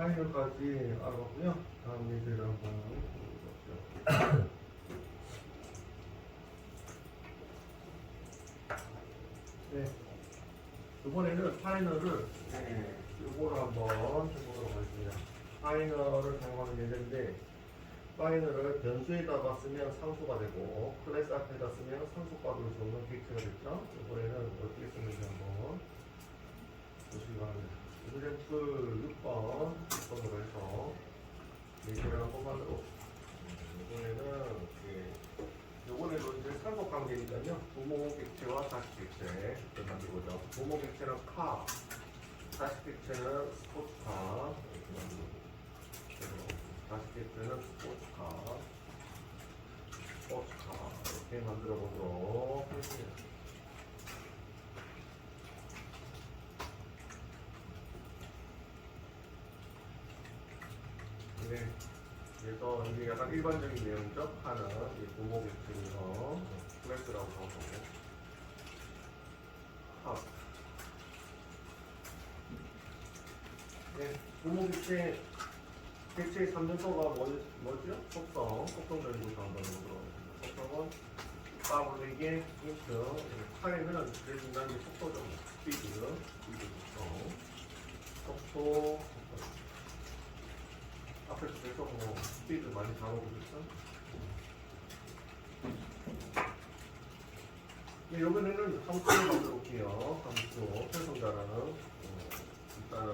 파이널까지 알아봤고요. 다음 예제를 한번 보죠. 네, 이번에는 파이널을 요거를 한번 해보도록 하겠습니다. 파이널을 사용하는 예제인데 파이널을 변수에다가 쓰면 상수가 되고 클래스 앞에다 쓰면 상수값을 줬는 객체가 됐죠. 이번에는 어떻게 쓰는지 한번 보시기 바랍니다. example 6번으로 해서 예제를 한번 만들어 이번에도 이제 상속 관계니까요. 부모 객체와 자식 객체 만들고죠. 부모 객체는 카, 자식 객체는 스포츠카 이렇게 만들고 자식 객체는 스포츠카 이렇게 만들어 보도록 하겠습니다. 네. 그래서 이게 약간 일반적인 내용이죠. 하는 부모 객체에서 클래스라고 하고 합. 네, 부모 객체의 3정도가 뭐죠? 속성적인 것을 한번 보도록 하겠습니다. 속성은 빠블릭의 인트, 파에는 그래서 이 속도죠. 스피드 속도, 앞에서 계속 스피드 많이 다루고 있죠. 이번에는 함수를 만들어 볼게요. 함수, 편성자라는 일단은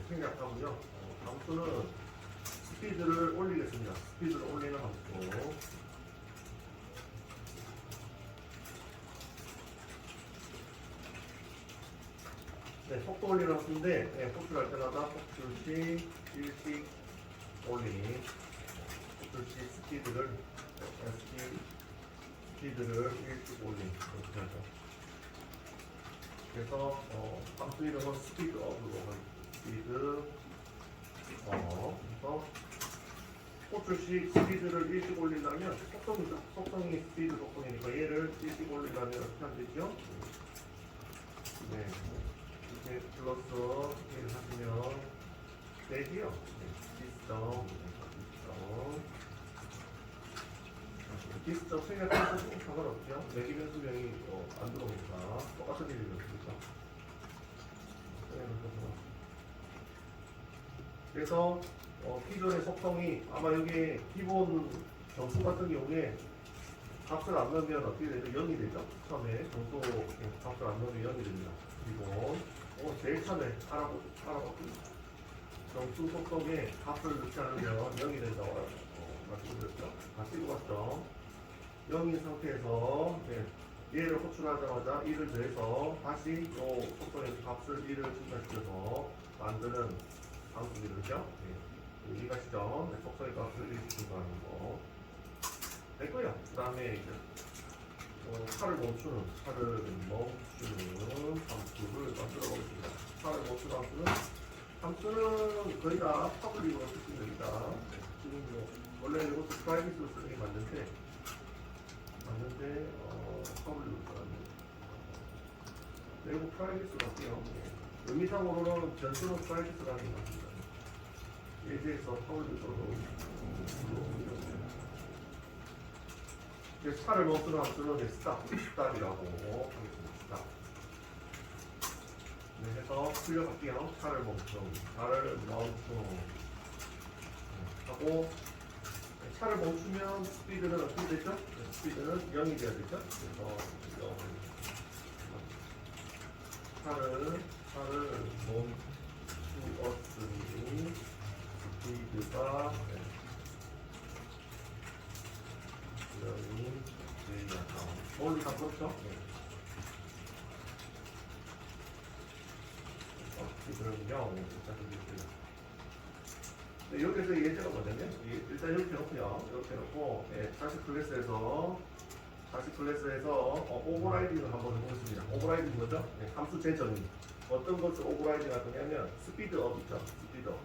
생략하고요. 함수는 스피드를 올리겠습니다. 스피드를 올리는 함수. 네, 속도 올리는 함수인데, 속도를 할 때마다 속도시, 일식, 올리, 속도시 스피드를 일찍 올린 이렇게 하죠. 그래서 함수 이름은 스피드 업으로 스피드 그래서 속도시 스피드를 일찍 올리려면 속성이죠. 속성이 스피드 속성이니까 얘를 일찍 올리려면 어떻게 하면 되죠? 네, 이렇게 플러스 이렇게 하시면 되지요. 디스점 생략해도 상관없죠. 내기변 수명이 안 들어오니까 똑같은 일이 있으니까. 그래서 기존의 속성이 아마 여기 기본 정수 같은 경우에 값을 안 넣으면 어떻게 되죠? 0이 되죠. 처음에 정수 값을 안 넣으면 0이 됩니다. 기본 제일 처음에 알아봤습니다. 정수 속성에 값을 넣지 않으면 0이 된다고 말씀드렸죠. 다 찍어봤죠. 0인 상태에서 얘를 호출하자마자 1을 더해서 다시 이 속성에서 값을 1을 증가시켜서 만드는 함수들이죠. 이해가시죠? 속성의 값을 1 증가하는 거 됐고요. 그 다음에 이제 차를 멈추는 함수를 만들어 보겠습니다. 차를 멈추는 함수는 거의 다 퍼블릭으로 쓰시면 됩니다. 지금 원래 이것도 프라이빗으로 쓰는 게 맞는데 퍼블릭으로 써요. 이거 프라이빗으로 갈게요. 의미상으로는 변수는 프라이빗으로 하는 게 맞습니다. 예제에서 퍼블릭으로 차를 멈추는 함수는 스탑이라고 하겠습니다. 네, 해서 풀려갈게요. 차를 멈춤 하고 차를 멈추면 스피드는 어떻게 되죠? 스피드는 0이 돼야 되죠? 그래서 0 차를 멈추었으니 스피드가 0이 되다. 뭘로 바꿨죠? 스피드는 0 여기서 예제가 뭐냐면 일단 이렇게 놓고요. 이렇게 놓고 자식 클래스에서 오버라이딩을 한번 해보겠습니다. 오버라이딩 뭐죠? 함수 재정의. 어떤 것을 오버라이딩 할 거냐면 스피드업 있죠. 스피드업.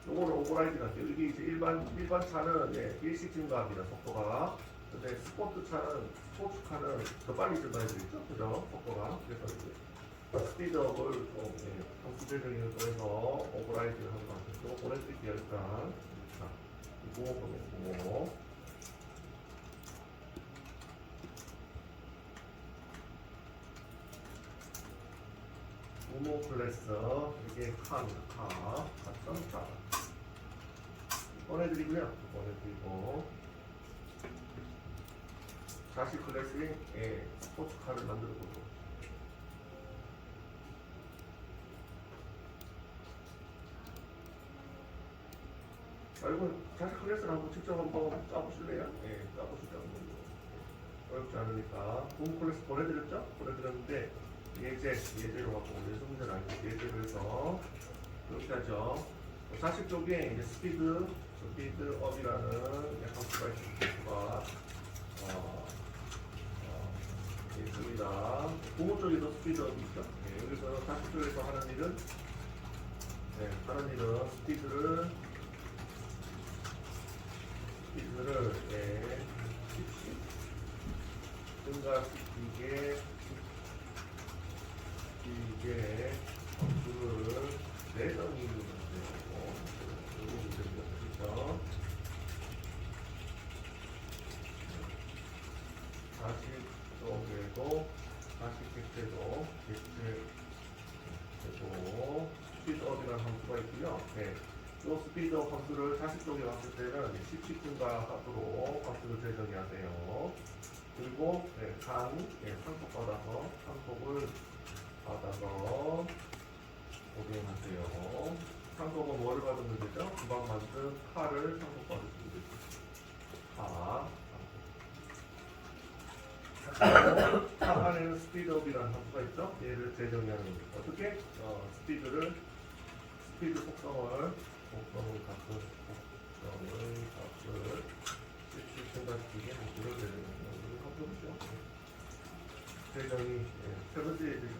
요거를 오버라이딩 할게요. 이게 이제 일반 차는 일식 증가합니다. 속도가. 근데 스포츠카는 더 빨리 증가해야 되겠죠. 그죠? 속도가. 그래서 이제 스피드업을 함수 재정의를 통해서 오버라이드를 하는 것 같아요. 이거 보내드릴게요 일단. 자, 이거 보내고. 우모 클래스 이게 칸 보내드리고요. 보내드리고 자식 클래스에 스포츠카를 만들어 보도록. 이건 자식 클래스를 한번 직접 한번 짜보실래요? 예, 짜보시죠. 어렵지 않으니까. 우모 클래스 보내드렸죠? 보내드렸는데 예제로 갖고 오늘 문제는 아니고 예제로 해서 이렇게 하죠. 자식 쪽에 이제 스피드업이라는 함수가 있습니다. 있습니다. 부모 쪽에도 스피드업이 있죠. 네, 여기서 자식 쪽에서 하는 일은 스피드를 증가시키게 이게 함수를 내정의는 되고 그렇죠. 자식 쪽에도 자식 객체도 스피드업이라는 함수가 있고요. 네. 이 스피드업 함수를 자식 쪽에 왔을 때는 10씩 증가하도록 함수를 재정해야 돼요. 그리고 상속을 받아서 고정하세요. 상속은 뭐를 받으면 되죠? 금방 만든 칼을 상속받으시면 되죠. 카 안에는 스피드업이라는 함수가 있죠? 얘를 재정의하는 겁니다. 어떻게? 스피드 속성을 값을 생각하기에 함수를 재정의하는 함수죠. 재정의 세 번째 예제죠.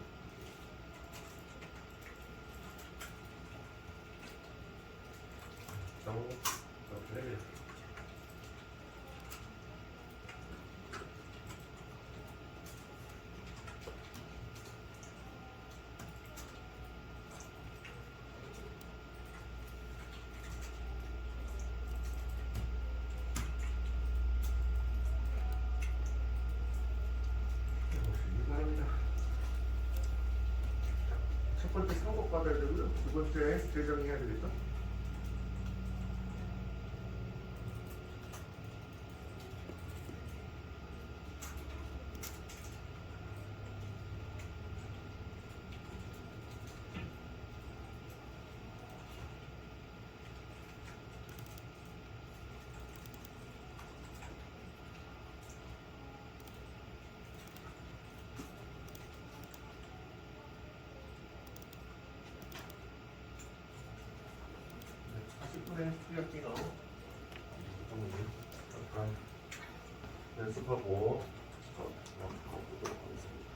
첫 번째 상속받아야 되고요. 두 번째 재정의해야 되겠죠. 수학기가 잠깐 연습하고 가보도록 하겠습니다.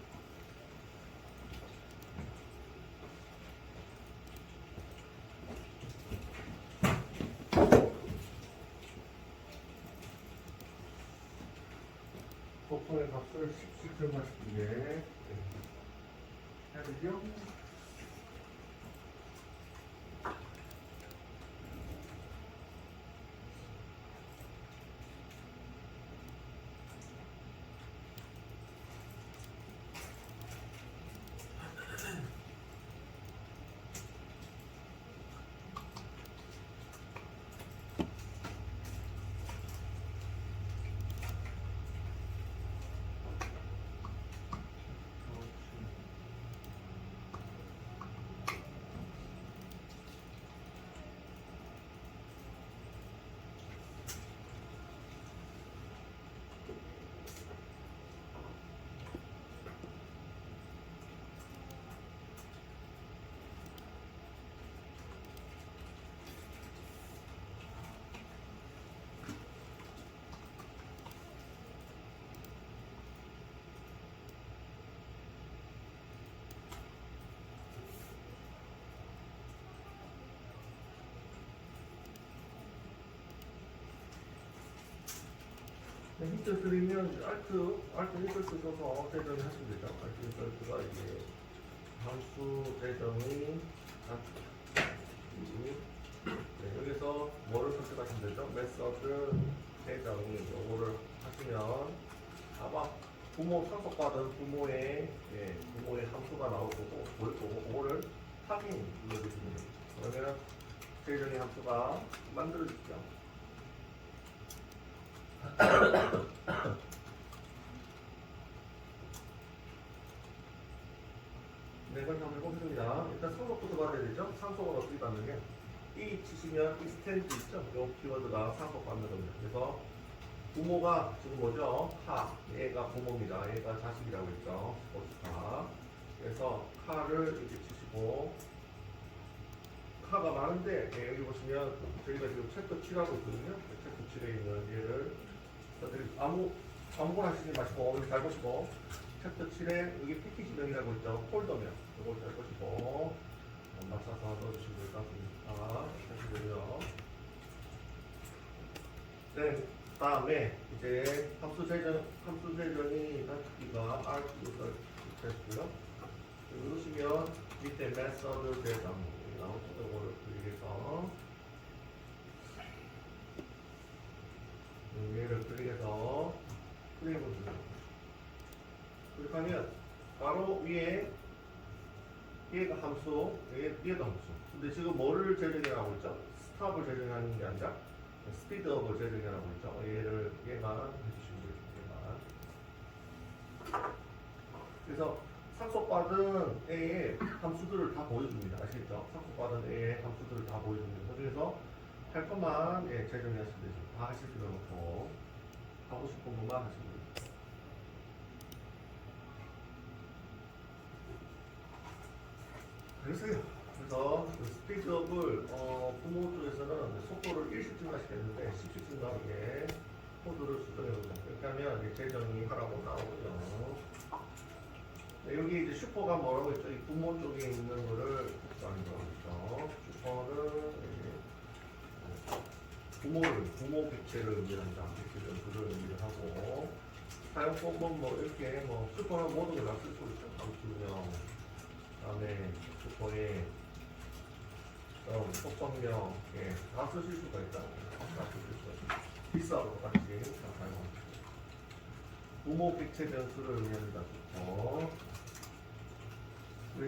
폭풍의 값을 10씩 증가시키게 해야 되죠? 힌트 드리면 알트 힌트 써서 재정을 하시면 되죠. 알트 힌트가 이게 함수 재정의 네, 여기서 뭐를 선택하시면 되죠? 메서드 재정의 요거를 하시면 아마 부모 상속받은 부모의 부모의 함수가 나올 거고 보일 거고 그거를 확인 눌러주시면 됩니다. 그러면 재정의 함수가 만들어지죠. 네, 그럼 한번 해보겠습니다. 일단 상속부터 받아야 되죠. 상속은 어떻게 받느냐? 이 치시면 이 스탠드 있죠? 이 키워드가 상속받는 겁니다. 그래서 부모가 지금 뭐죠? 카. 얘가 부모입니다. 얘가 자식이라고 했죠. 스포츠카. 그래서 카를 이렇게 치시고 카가 많은데 여기 보시면 저희가 지금 챕터 7하고 있거든요. 챕터 7에 있는 얘를 아무거나 하시지 마시고 여기 잘 보시고 챕터 7에 여기 패키지명이라고 있죠. 폴더명 이걸 잘 보시고 맞춰서 넣어주시면 될 것 같습니다. 하시고요. 네, 다음에 이제 함수 재정이 단축키가 R 키가 됐고요. 누르시면 밑에 메서드 재정 나오죠. 이거를 클릭해서 얘를 클릭해서 프레임을 주세요. 클릭하면 바로 위에 얘가 함수, 얘도 함수. 근데 지금 뭐를 재정하고 있죠? 스탑을 재정하는 게 아니라 스피드업을 재정하고 있죠. 얘만 해주시면 돼요. 얘만. 그래서 상속받은 A의 함수들을 다 보여줍니다. 아시겠죠? 상속받은 A의 함수들을 다 보여줍니다. 그래서 할 것만 재정하시면 되죠. 다 하실 필요는 없고 하고 싶은 것만 하시면 됩니다. 그래서 그 스피드업을 부모 쪽에서는 속도를 1씩 증가시켰는데 10씩 증가하게 코드를 수정해보자. 이렇게 하면 이제 재정이 하라고 나오고요. 네, 여기 이제 슈퍼가 뭐라고 했죠? 이 부모 쪽에 있는 거를 특수하는 거죠. 슈퍼는 부모 객체를 의미한다. 객체 연수를 의미하고 사용법은 뭐 이렇게 뭐 슈퍼는 모든 걸 다 쓸 수 있죠. 함수명 그다음에 슈퍼에 속성명 다 쓰실 수가 있다. 다 쓰실 수가 있다. 비싸고 같이 다 사용합니다. 부모 객체 변수를 의미합니다.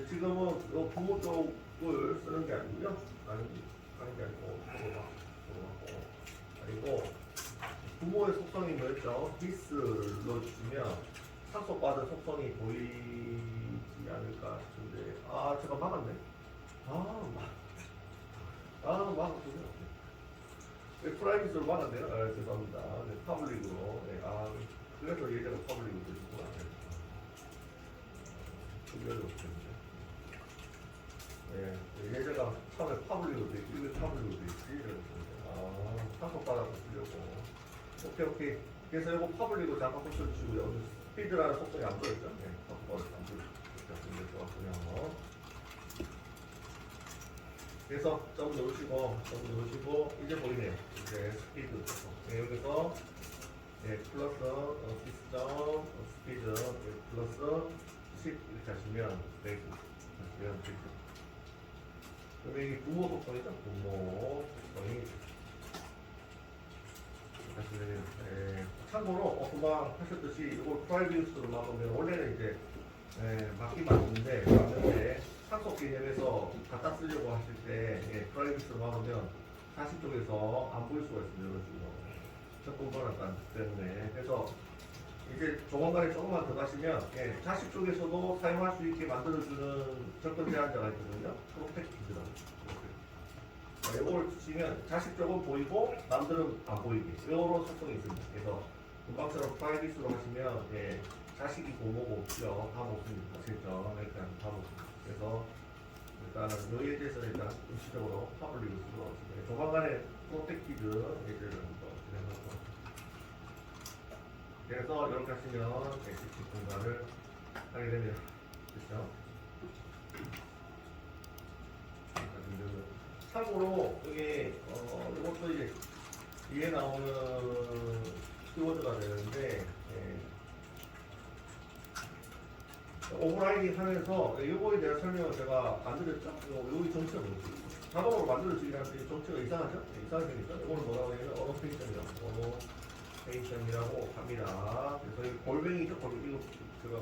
지금은 이 부모 쪽을 쓰는 게 아니고요. 하는 게 아니고 부모의 속성이 뭐였죠? 디스를 넣어주시면 상속받은 속성이 보이지 않을까 싶은데 제가 막았네. 막았군요. 프라이빗으로 막았네요. 죄송합니다. 네, 파블릭으로. 그래서 예전에 파블릭으로 되셨구나. 준비하려고 했는데. 예제가 처음에 파블릭으로 돼 있지, 왜 파블릭으로 돼 있지? 이러면서 상속받아서 쓰려고. 오케이. 그래서 이거 파블릭으로 잠깐 고쳐주시고요. 스피드라는 속성이 안 보였죠? 상속받아서 안 보였죠. 그래서 점 누르시고 이제 보이네요. 이제 스피드 속성. 여기서 플러스 시스점 스피드 플러스 10 이렇게 하시면 되죠. 그러면 이게 부모 속성이죠. 부모 속성이 참고로 금방 하셨듯이 이걸 프라이빗으로 막으면 원래는 이제 맞는데 상속 개념에서 갖다 쓰려고 하실 때 프라이빗으로 막으면 자식 쪽에서 안 보일 수가 있습니다. 이런 식으로 접근 번호가 때문에. 그래서 이제 조만간에 조금만 더 가시면 자식 쪽에서도 사용할 수 있게 만들어주는 접근 제한자가 있거든요. 프로텍티드라고. 이걸 치면 자식 쪽은 보이고 남들은 안 보이게 이런 속성이 있습니다. 그래서 금방처럼 프라이빗으로 하시면 자식이 부모고 다 먹습니다. 아시겠죠? 일단 다 먹습니다. 그래서 일단은 여기에 대해서는 일단 일시적으로 파블릭을 쓰도록 하겠습니다. 조만간에 프로텍티드 예제를 한번 진행하고 그래서 이렇게 하시면 엑시트 공간을 하게 됩니다. 그렇죠? 참고로 이게 이것도 이제 뒤에 나오는 키워드가 되는데 오버라이딩 하면서 요거에 대한 설명을 제가 안 드렸죠? 여기 정체가 뭐지? 자동으로 만들어지긴 하는데 정체가 이상하죠? 이상하게 생겼죠? 이거는 뭐라고 하냐면 어노테이션이라고 합니다. 그래서 이 골뱅이죠? 골뱅이. 이거 제가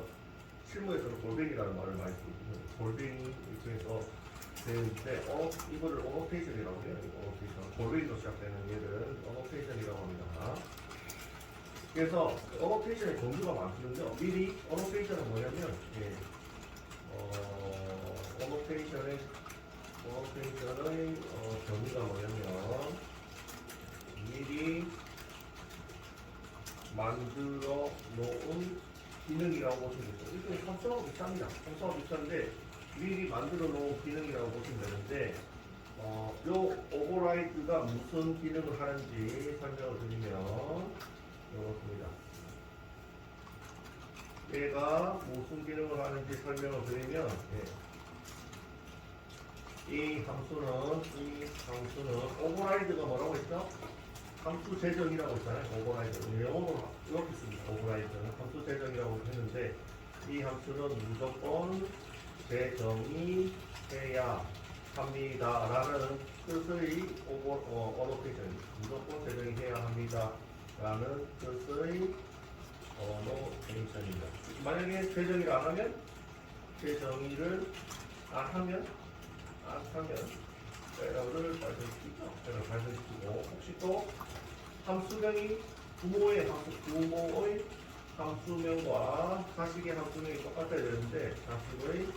실무에서는 골뱅이라는 말을 많이 쓰거든요. 골뱅이 중에서 되는데 이거를 어노테이션이라고 해요. 어노테이션. 골뱅이로 시작되는 얘를 어노테이션이라고 합니다. 그래서 어노테이션의 종류가 많거든요. 미리 어노테이션은 뭐냐면 어노테이션의 종류가 뭐냐면 미리 만들어 놓은 기능이라고 보시면 되죠. 이게 함수하고 비슷합니다. 함수하고 비슷한데 미리 만들어 놓은 기능이라고 보시면 되는데 요 오버라이드가 무슨 기능을 하는지 설명을 드리면 이렇습니다. 얘가 무슨 기능을 하는지 설명을 드리면 이 함수는 오버라이드가 뭐라고 했죠? 함수 재정이라고 했잖아요. 오버라이드. 영어로 이렇게 씁니다. 오버라이드는 함수 재정이라고 했는데 이 함수는 무조건 재정이 해야 합니다라는 뜻의 어노테이션입니다. 무조건 재정이 해야 합니다라는 뜻의 어노테이션입니다. 만약에 재정의를 안 하면 에러를 발생시키고 혹시 또 함수명이 부모의 함수명과 자식의 함수명이 똑같아야 되는데 자식의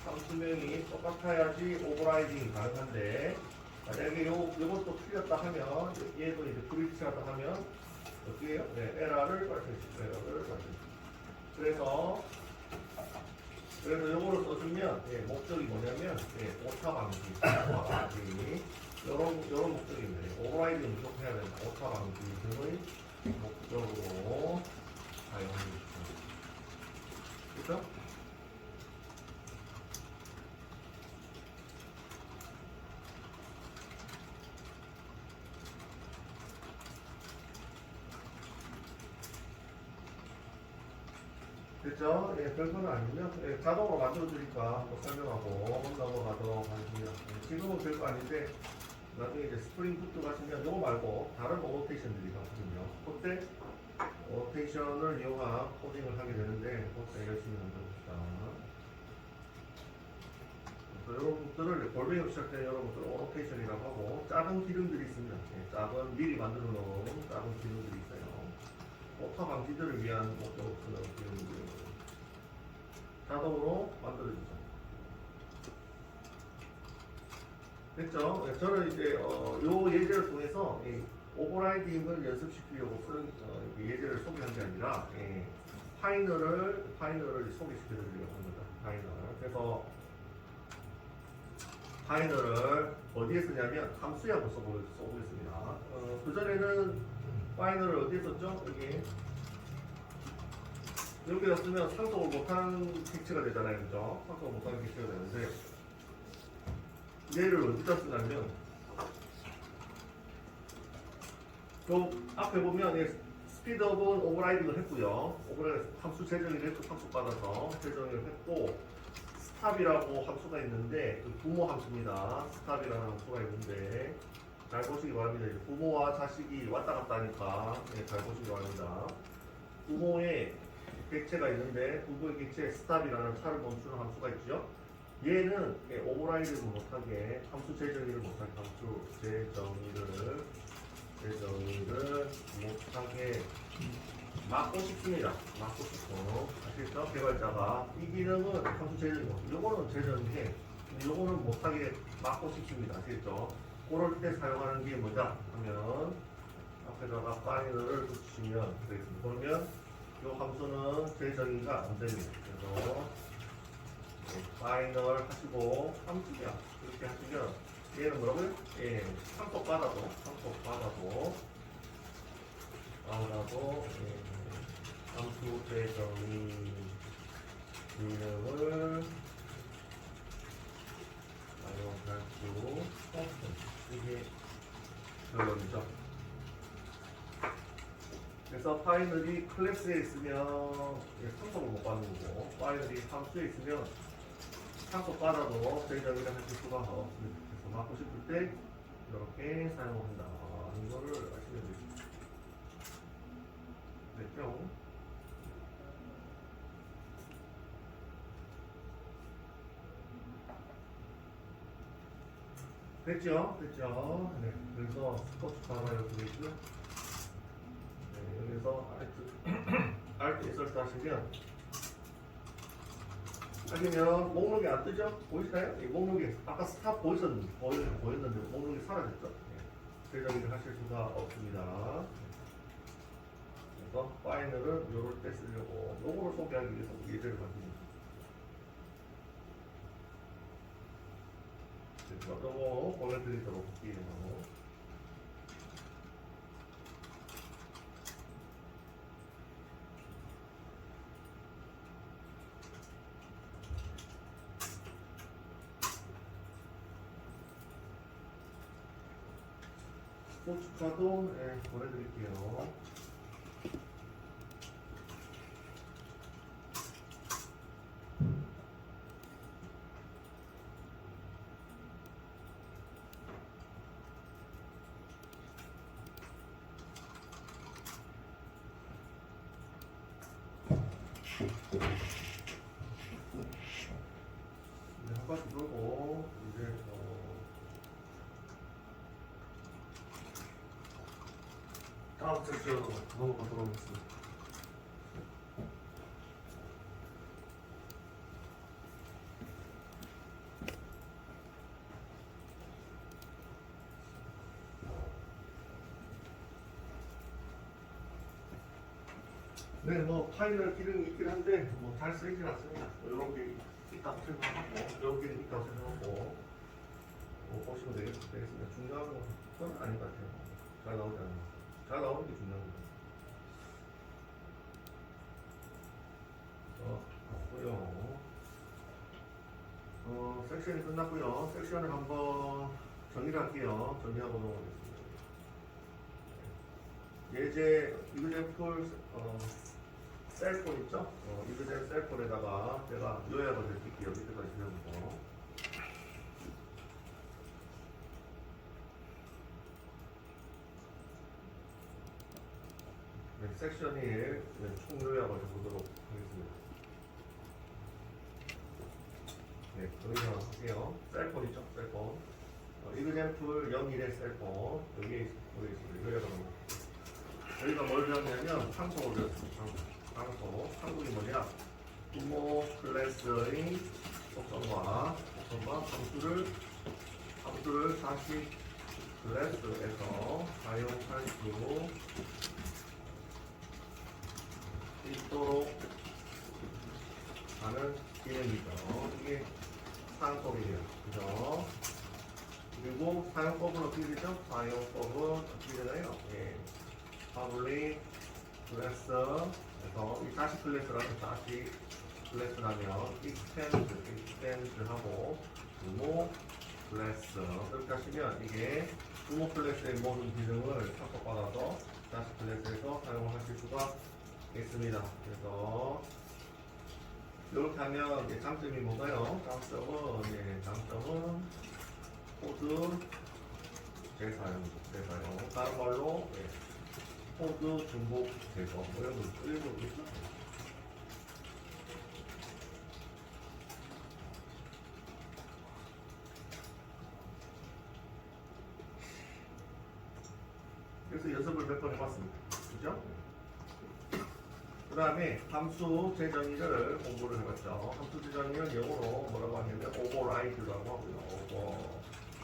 함수명이 똑같아야지 오버라이딩이 가능한데 만약에 요것도 틀렸다 하면 얘도 이제 불일치하다 하면 어떻게 해요? 에러를 발생시켜요. 그래서 요거를 써주면 목적이 뭐냐면 오차 방지 요런 목적입니다. 오버라이딩 무조건 해야 된다. 오차 방지 등의 목적으로 사용합니다. 그렇죠? 됐죠? 별거는 아니고요. 자동으로 만들어주니까 또 설명하고 넘어가도록 하겠습니다. 지금은 별거 아닌데 나중에 이제 스프링 푸트 가시면 요거 말고 다른 오노테이션들이 있거든요. 그때 오노테이션을 이용한 코딩을 하게 되는데 그때 열심히 만들어봅시다. 그래서 여러분들을 골뱅이로 시작된 여러분들은 오노테이션이라고 하고 작은 기능들이 있습니다. 작은 미리 만들어 놓은 작은 기능들이 있어요. 오타 방지들을 위한 목적으로 쓰는 기능들이 자동으로 만들어지죠. 됐죠? 저는 이제 요 예제를 통해서 오버라이딩을 연습시키려고 쓴 예제를 소개한 게 아니라 파이널을 소개시켜드리려고 합니다. 파이널. 그래서 파이널을 어디에 쓰냐면 함수에 한번 써보겠습니다. 그전에는 파이널을 어디에 썼죠? 여기다 쓰면 상속을 못하는 객체가 되잖아요. 그죠? 상속을 못하는 객체가 되는데 얘를 어디다 쓰냐면 그 앞에 보면 스피드업은 오버라이딩을 했고요. 오버라이딩 함수 재정의를 했고 상속받아서 재정의를 했고 스탑이라고 함수가 있는데 그 부모 함수입니다. 스탑이라는 함수가 있는데 잘 보시기 바랍니다. 이제 부모와 자식이 왔다 갔다 하니까 잘 보시기 바랍니다. 부모의 객체가 있는데 부모의 객체에 스탑이라는 차를 멈추는 함수가 있죠. 얘는 오버라이드를 못하게 함수 재정의를 못하게 못하게 막고 싶습니다. 막고 싶고 아시겠죠? 개발자가 이 기능은 함수 재정이고 요거는 재정인데 요거는 못하게 막고 싶습니다. 아시겠죠? 그럴 때 사용하는 게 뭐냐 하면 앞에다가 파이널을 붙이시면 되겠습니다. 그러면 이 함수는 재정의가 안 됩니다. 그래서 파이널 하시고 함수냐 이렇게 하시면 얘는 뭐라고요? 상속받아도 함수 재정의 기능을 사용할 수 없습니다. 이게 결론이죠. 그래서 파이널이 클래스에 있으면 상속을 못 받는 거고, 파이널이 함수에 있으면 상속 받아도 제정의를 하실 수가 없습니다. 그래서 맞고 싶을 때 이렇게 사용한다. 이거를 아시면 됩니다. 됐죠? 됐죠? 됐죠? 네. 그래서 스포츠 가마 이렇게 되죠? 네. 여기서 알트 인설트 하시면 아니면 목록이 안 뜨죠? 보이시나요? 이 목록이 아까 스탑 보였는데 목록이 사라졌죠? 네. 재정의를 하실 수가 없습니다. 그래서 파이널은 요럴 때 쓰려고 요거를 소개하기 위해서 예제를 만듭니다. 요거 보내드리도록 할게요. 스포츠카도 보내드릴게요. 이제 한 바퀴 돌고 이제 다음 섹션으로 넘어가도록 하겠습니다. 네, 뭐 파일을 기능이 있긴 한데 뭐 잘 쓰이진 않습니다. 이런 게 있다고 생각하고 이런 게 있다고 생각하고 보시면 되겠습니다. 중요한 건 아닌 것 같아요. 잘 나오지 않아요. 잘 나오는 게 중요한 거예요. 맞고요. 섹션이 끝났고요. 섹션을 한번 정리를 할게요. 정리하도록 하겠습니다. 예제 이그젠플 셀폰 있죠? 이그젠 셀폰에다가 제가 요약을 해드릴게요. 밑에까지 보면서. 네, 섹션 1 총 요약을 해보도록 하겠습니다. 네, 여기서 할게요. 셀폰 있죠? 셀폰. 이그젠플 01의 셀폰. 여기 있습니다. 요약을 합니다. 저희가 뭘 배웠냐면 상속을 배웠습니다. 상속이 뭐냐? 부모 클래스의 속성과 함수를 다시 클래스에서 사용할 수 있도록 하는 기능이죠. 이게 상속이에요. 그죠? 그리고 사용법은 어떻게 되죠? 사용법은 어떻게 되나요? 예. public 클래스에서 이 다시 클래스라면 다시 클래스라면 extend 하고 부모 클래스 이렇게 하시면 이게 부모 클래스의 모든 기능을 삭제받아서 다시 클래스에서 사용하실 수가 있습니다. 그래서 이렇게 하면 장점이 뭔가요? 장점은 코드 재사용 다른 말로 코드 중복 제거 뭐 이런 거 있죠? 그래서 연습을 몇 번 해봤습니다. 그죠? 그 다음에 함수 재정의를 공부를 해봤죠. 함수 재정의는 영어로 뭐라고 하냐면 override라고 하고요.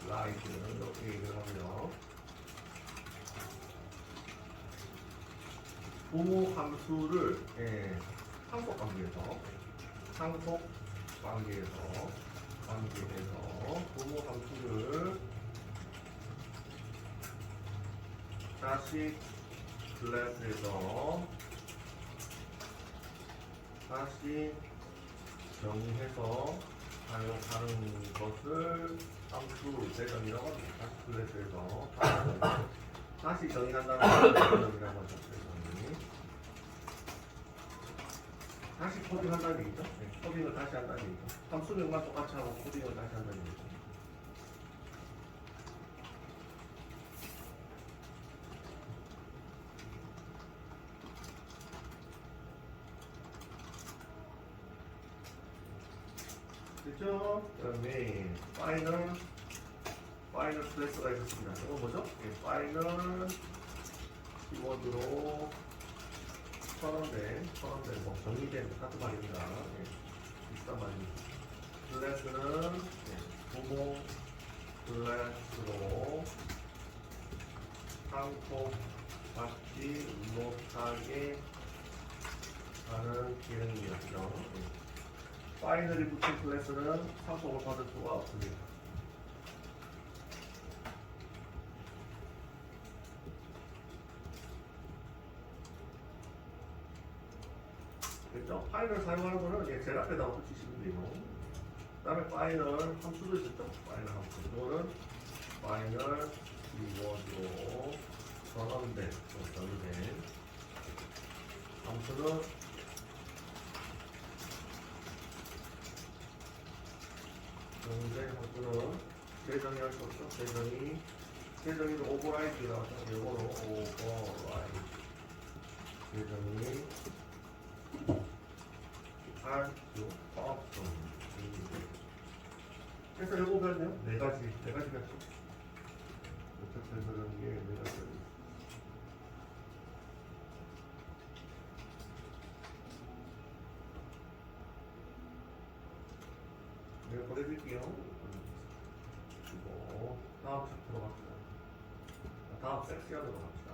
override 이렇게 얘기를 하고요. 부모 함수를 상속 관계에서 부모 함수를 다시 클래스에서 다시 정의해서 사용하는 것을 함수 재정이라고 합니다. 다시 클래스에서 다시 정의한다는 것을 재정이라고 하죠. 다시 코딩한다는 얘기죠. 네, 코딩을 다시 한다는 얘기죠. 함수명만 똑같이 하고 코딩을 다시 한다는 얘기죠. 됐죠? 그다음에 파이널 클래스가 있었습니다. 이건 뭐죠? 네, 파이널 키워드로 선언된 뭐 정의된 같은 말입니다. 네, 비슷한 말입니다. 클래스는 네, 부모 클래스로 상속받지 못하게 하는 기능이었죠. 네. 파이널이 붙인 클래스는 상속을 받을 수가 없습니다. 됐죠? 파이널 사용하는 거는 예, 제일 앞에다가 붙이시면 돼요. 그 다음에 파이널 함수도 있었죠. 파이널 함수. 이거는 파이널 키워드로 전환된 함수는 정된 함수는 재정이 할 수 없죠. 재정이는 오버라이드라고 하죠. 이거로 오버라이드 재정이 할 수 없습니다. 그래서 요거 배웠네요. 네 가지 배웠죠. 어떻게 그런 게네 가지. 내가 보내드릴게요. 그리고 다음 챕터로 갑시다. 다음 섹션으로 갑시다.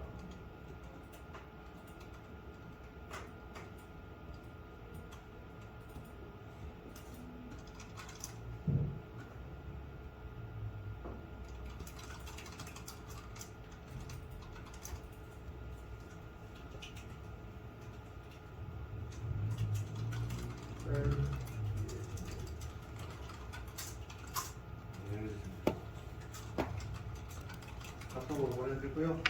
카톡으로 보내드리고요.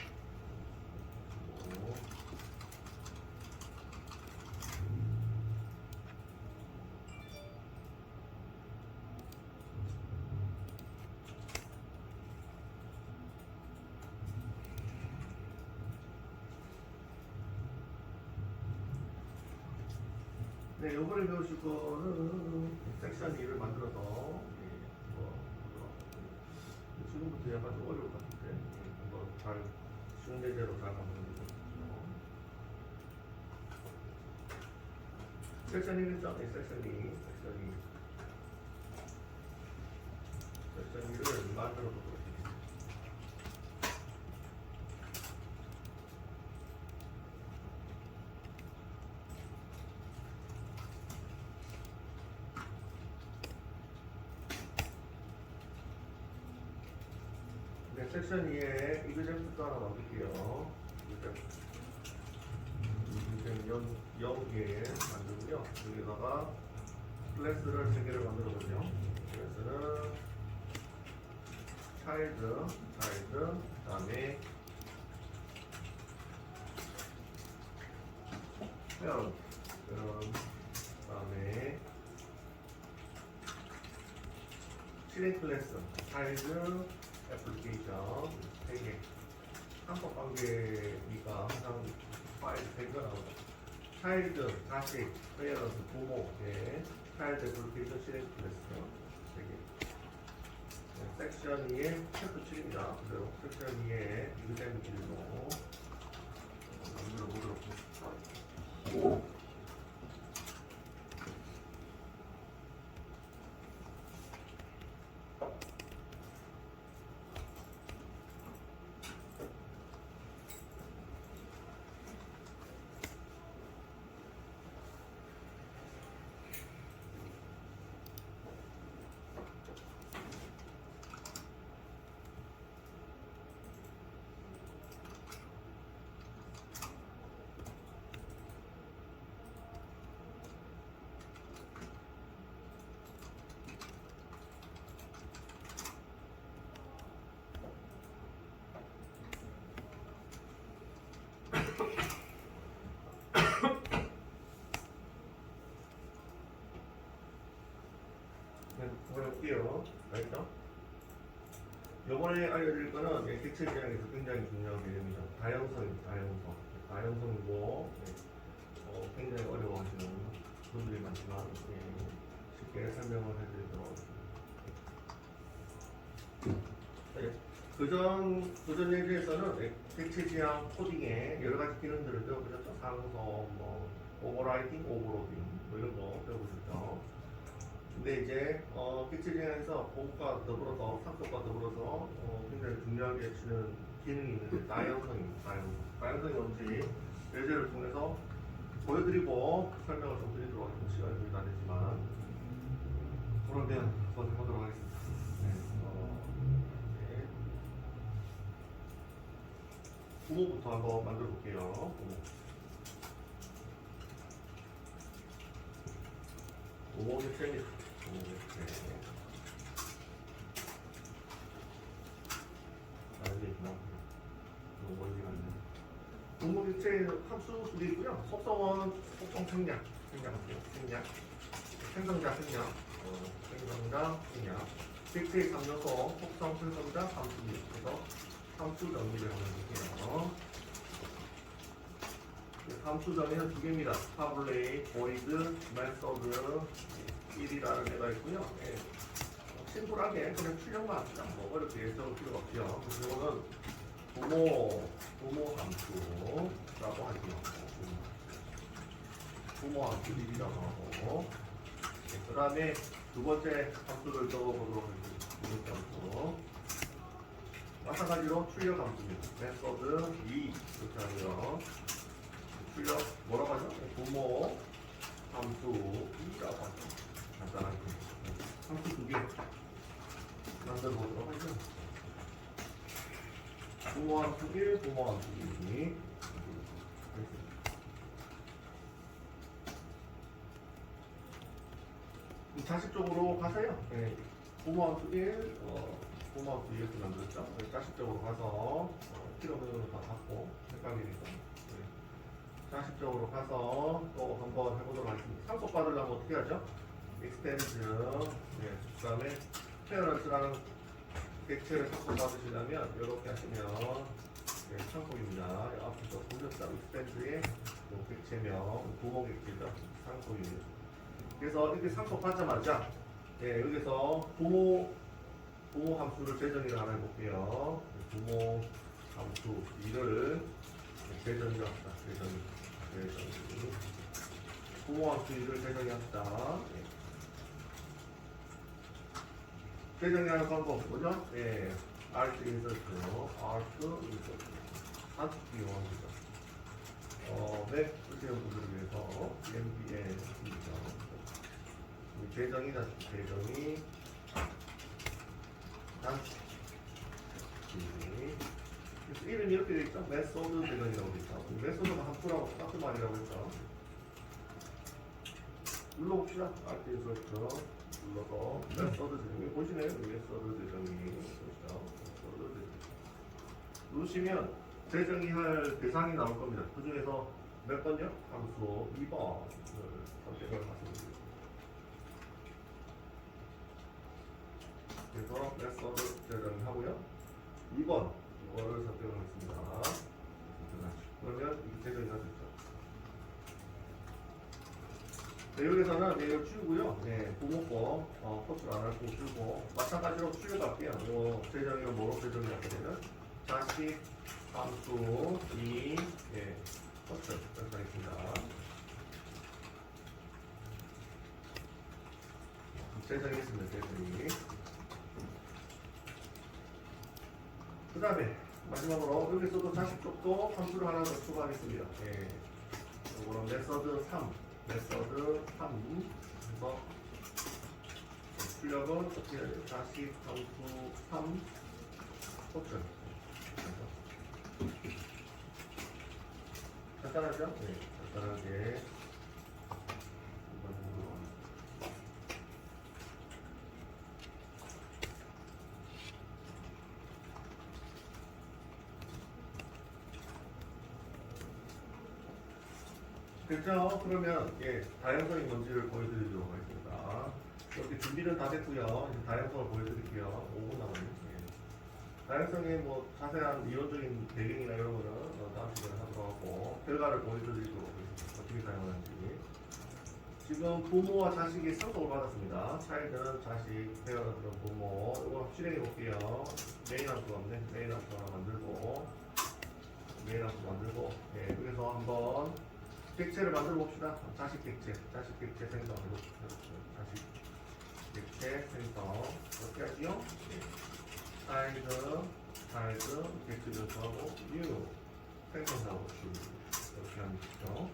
네, 요번에 배우실 거는 섹션 2를 만들어서 지금부터 약간 좀 어려울 것 같은데 한번 잘 쉬운 예제로 잘 만들어보죠. 섹션 1이죠? 네, 섹션 2를 만들어 보도록 하겠습니다. 네, 섹션 2에 이그잼부터 하나 만들게요. 이그잼 0개 만들고요. 여기다가 클래스를 3개를 만들어보죠. 클래스는 차일드, 그 다음에 parent, 그 다음에 실행 클래스, 차일드, 애플리케이션 3개. 한법 관계니까 항상 파일 3개가 나오죠. 차일드, 자식, 페어런트, 부모, 차일드 애플리케이션 실행 클래스 3개. 섹션 2의 챕터 7입니다. 그리고 섹션 2의 이그잼 길로 만들어 보도록 하겠습니다. 한번 해볼게요. 알겠죠? 요번에 알려드릴 거는 객체 지향에서 굉장히 중요한 개념이죠. 다형성입니다. 다형성. 다형성이고 굉장히 어려워하시는 분들이 많지만 쉽게 설명을 해드리도록 하겠습니다. 그전 예제에서는 객체 지향 코딩의 여러 가지 기능들을 배워보셨죠. 상성, 뭐 오버라이팅, 오버로딩 뭐 이런 거 배워보셨죠. 근데 이제 객체 지향에서 공과 더불어서 상속과 더불어서 굉장히 중요하게 치는 기능이 있는데 다형성입니다. 다형성이 뭔지 예제를 통해서 보여드리고 설명을 좀 드리도록 하겠습니다. 시간이 거의 다 됐지만 그러면 한번 해보도록 하겠습니다. 부모부터 한번 만들어 볼게요. 부모 객체입니다. 부모 객체. 알겠구나. 너무 멀리 갔네. 부모 객체 함수 두 개 있고요. 속성은 속성 생략, 생략할게요. 생략. 생성자 생략, 생성자 생략. 객체의 3요소, 속성 생성자 함수입니다. 그래서 함수 정의를 한번 볼게요. 함수 정의는 두 개입니다. 타블레이, 보이드, 메소드 1이라는 애가 있고요. 심플하게 그냥 출력만 합니다. 뭐 어렵게 적을 필요가 없죠. 그래서 이거는 부모 함수라고 할게요. 부모 함수 1이라고 하고 그 다음에 두 번째 함수를 적어보도록 하겠습니다. 두 번째 함수 마찬가지로 출력 함수입니다. 메소드 2 이렇게 하고요. 출력 뭐라고 하죠? 부모 함수 2라고 하죠. 간단하게 함수 두 개 만들어 보도록 하죠. 부모 함수 1, 부모 함수 2 자식적으로 가서요. 부모 함수 1, 부모 함수 2 이렇게 만들었죠. 자식적으로 가서 필요 없는 거 다 받고 헷갈리니까. 자식적으로 가서 또 한번 해보도록 하겠습니다. 상속 받으려면 어떻게 하죠? extend, 그 다음에 페어런스라는 객체를 상속 받으시려면 이렇게 하시면 상속입니다. 앞에서 보셨죠? extend의 객체명, 부모 객체죠. 상속입니다. 그래서 이렇게 상속 받자마자 여기서 부모 함수를 재정의를 하나 해볼게요. 부모 함수 2를 재정의를 합시다. 부모 함수 2를 재정의합시다. 재정의하는 방법 뭐죠? Alt insert, 산수 비용합니다. 맥 쓰시는 분들을 위해서 MBN입니다. 재정의 그래서 이름이 이렇게 되어 있죠? 메소드 재정이라고 되어 있죠. 메소드가 함수라고 같은 말이라고 했죠. 눌러봅시다. Alt insert 눌러서 메소드 재정이 보시네요. 메소드 재정이 보시죠. 메소드 재정이 누르시면 재정이 할 대상이 나올 겁니다. 그 중에서 몇 번요? 함수 2번을 선택을 하시면 됩니다. 그래서 메소드 재정이 하고요. 2번 이거를 선택을 하겠습니다. 그러면 이게 재정이 됐죠. 여기서는 이걸 지우고요. 부모 거 코스를 안 할 거 지우고 마찬가지로 출력할게요. 이거 재정이가 뭐로 재정이 하게 되면 자식 함수 2 코스 이렇게 하겠습니다. 재정했습니다. 재정이. 그 다음에 마지막으로 여기서도 자식 쪽도 함수를 하나 더 추가하겠습니다. 이거는 메서드 3 그래서 출력은 어떻게 해야 돼요? 자식 함수 3 포천 간단하죠? 간단하게 됐죠? 그러면 다양성이 뭔지를 보여드리도록 하겠습니다. 이렇게 준비는 다 됐고요. 이제 다양성을 보여드릴게요. 5분 남았네요. 예. 다양성의 뭐 자세한 이론적인 배경이나 이런 거는 다음 시간에 하도록 하고 결과를 보여드리도록 하겠습니다. 어떻게 사용하는지. 지금 부모와 자식이 상속을 받았습니다. 차이들은 자식, 페어런트는 부모. 이거 실행해 볼게요. 메인 함수 없네. 메인 함수 하나 만들고 메인 함수 만들고 예, 그래서 한번 객체를 만들어 봅시다. 자식 객체 생성 자식 객체 생성 어떻게 하지요? 차이드 객체 변수하고 new 생성하고 이렇게 하면 되죠.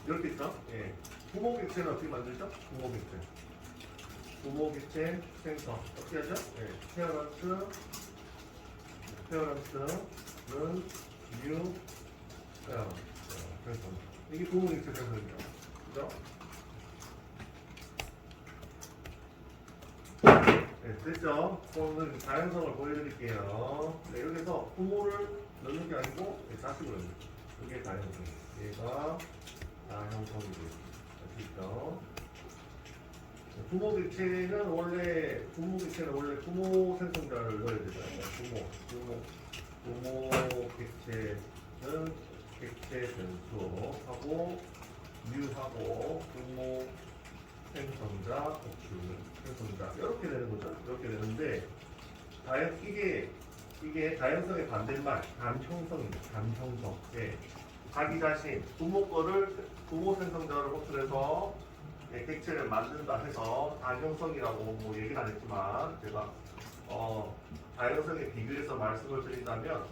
이렇게 있죠? 예. 부모 객체는 어떻게 만들죠? 부모 객체 생성 어떻게 하죠? 예. 페어런트는 new 생성 이게 부모 객체 생성이죠. 그죠? 네, 됐죠? 오늘 다양성을 보여드릴게요. 네, 여기서 부모를 넣는 게 아니고 네, 자식을 넣는 거예요. 이게 다양성. 얘가 다형성이 되죠. 부모 객체는 원래 부모 생성자를 넣어야 되잖아요. 부모 객체는 객체 변수하고 뉴하고 부모 생성자 복수 생성자 이렇게 되는 거죠. 이렇게 되는데 이게 다양성의 반대말 단형성입니다. 단형성. 예. 자기 자신 부모 생성자를 호출해서 객체를 만든다 해서 다형성이라고 뭐 얘기는 안 했지만 제가 다형성에 비교해서 말씀을 드린다면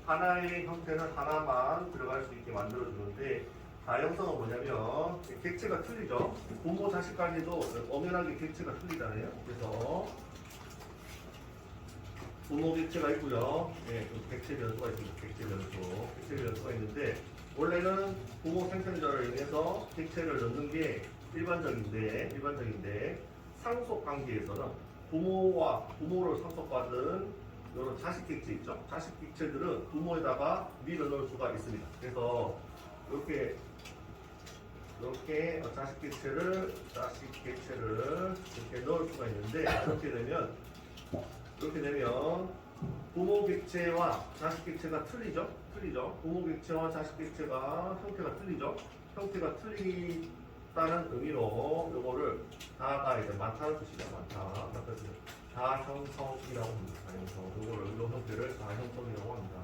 하나의 형태는 하나만 들어갈 수 있게 만들어 주는데 다형성은 뭐냐면 객체가 틀리죠. 부모 자식까지도 엄연하게 객체가 틀리잖아요. 그래서 부모 객체가 있고요. 예, 객체 변수가 있습니다. 객체 변수가 있는데 원래는 부모 생성자를 인해서 객체를 넣는 게 일반적인데 상속 관계에서는 부모를 상속받은 이런 자식 객체 있죠. 자식 객체들은 부모에다가 밀어 넣을 수가 있습니다. 그래서 이렇게 자식 객체를 이렇게 넣을 수가 있는데 이렇게 되면 부모 객체와 자식 객체가 틀리죠. 부모 객체와 자식 객체가 형태가 틀리죠. 형태가 틀리다는 의미로 이거를 다가 이제 많다는 뜻이죠. 다형성이라고 합니다. 다형성. 이거를 이 형태를 다형성이라고 합니다.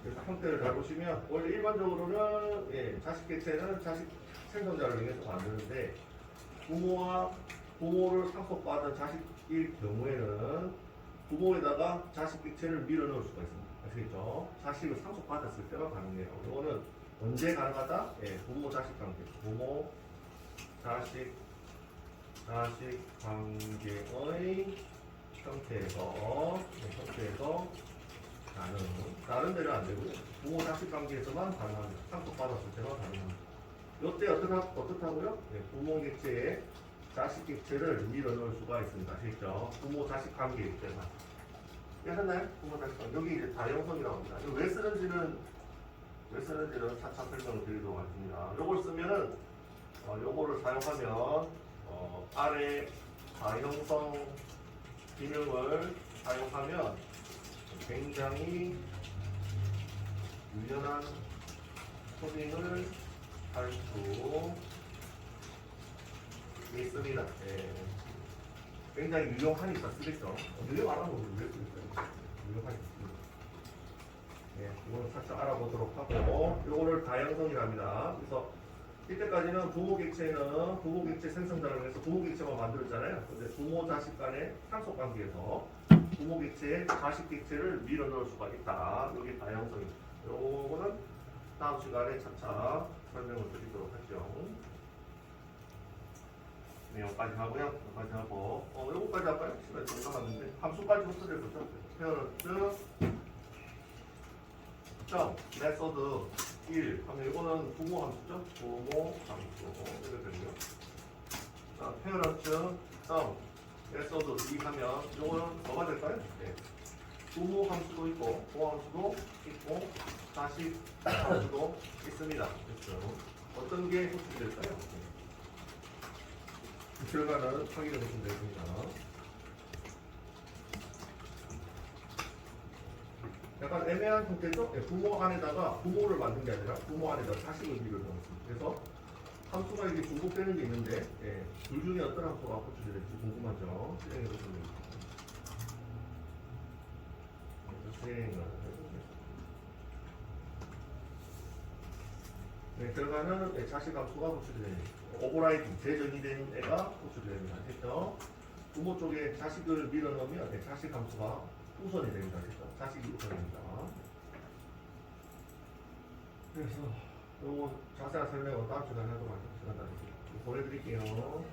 그래서 형태를 잘 보시면 원래 일반적으로는 자식 객체는 자식 생성자를 위해서 만드는데 부모를 상속받은 자식일 경우에는 부모에다가 자식 객체를 밀어 넣을 수가 있습니다. 아시겠죠? 자식을 상속받았을 때만 가능해요. 이거는 언제 가능하다? 부모 자식 관계. 부모 자식 관계의 형태에서 다른 데는 안 되고요. 부모 자식 관계에서만 가능합니다. 상속받았을 때만 가능합니다. 이때 어떻다고요? 부모 객체에 자식 객체를 밀어 넣을 수가 있습니다. 아시겠죠? 부모 자식 관계일 때만. 이해하셨나요? 부모 자식 관계. 여기 이제 다형성이라고 합니다. 왜 쓰는지는 차차 설명을 드리도록 하겠습니다. 요걸 쓰면은 요거를 사용하면 아래 다형성 기능을 사용하면 굉장히 유연한 코딩을 할 수 있습니다. 굉장히 유용하니까 쓰겠죠. 유용 안 하는 거 왜 쓰겠어요? 유용하니까. 이거는 살짝 알아보도록 하고, 이거를 다형성이랍니다. 그래서 이때까지는 부모 객체 생성자를 위해서 부모 객체만 만들었잖아요. 근데 부모 자식 간의 상속 관계에서 부모 객체에 자식 객체를 밀어 넣을 수가 있다. 여기 다형성입니다. 요거는 다음 시간에 차차 설명을 드리도록 하죠. 네, 여기까지 하고요. 요거까지 할까요? 시간이 좀 남았는데 함수까지 흡수됐었죠. 페어런트 메소드 1 하면 이거는 부모 함수죠. 부모 함수 이렇게 되고요. 자, 페어런트 메소드 2 하면 이거는 뭐가 될까요? 부모 함수도 있고 보함수도 있고 자식 함수도 있습니다. 그렇죠. 어떤 게 호출이 될까요? 그 결과는 확인해 보시면 되겠습니다. 약간 애매한 형태죠? 예, 부모 안에다가 부모를 만든 게 아니라 부모 안에다 자식을 밀어넣었습니다. 그래서 함수가 이렇게 중복되는 게 있는데 예, 둘 중에 어떤 함수가 호출이 될지 궁금하죠? 실행해 보시면 됩니다. 그래서 실행을 해보겠습니다. 네, 결과는 네, 자식 함수가 호출이 됩니다. 오버라이딩, 재정의된 애가 호출이 됩니다. 됐죠? 부모 쪽에 자식을 밀어넣으면 네, 자식 함수가 우선이 됩니다. 됐죠? 자식이 우선입니다. 그래서 요 자세한 설명은 다음 시간에 하도록 하겠습니다. 보내드릴게요.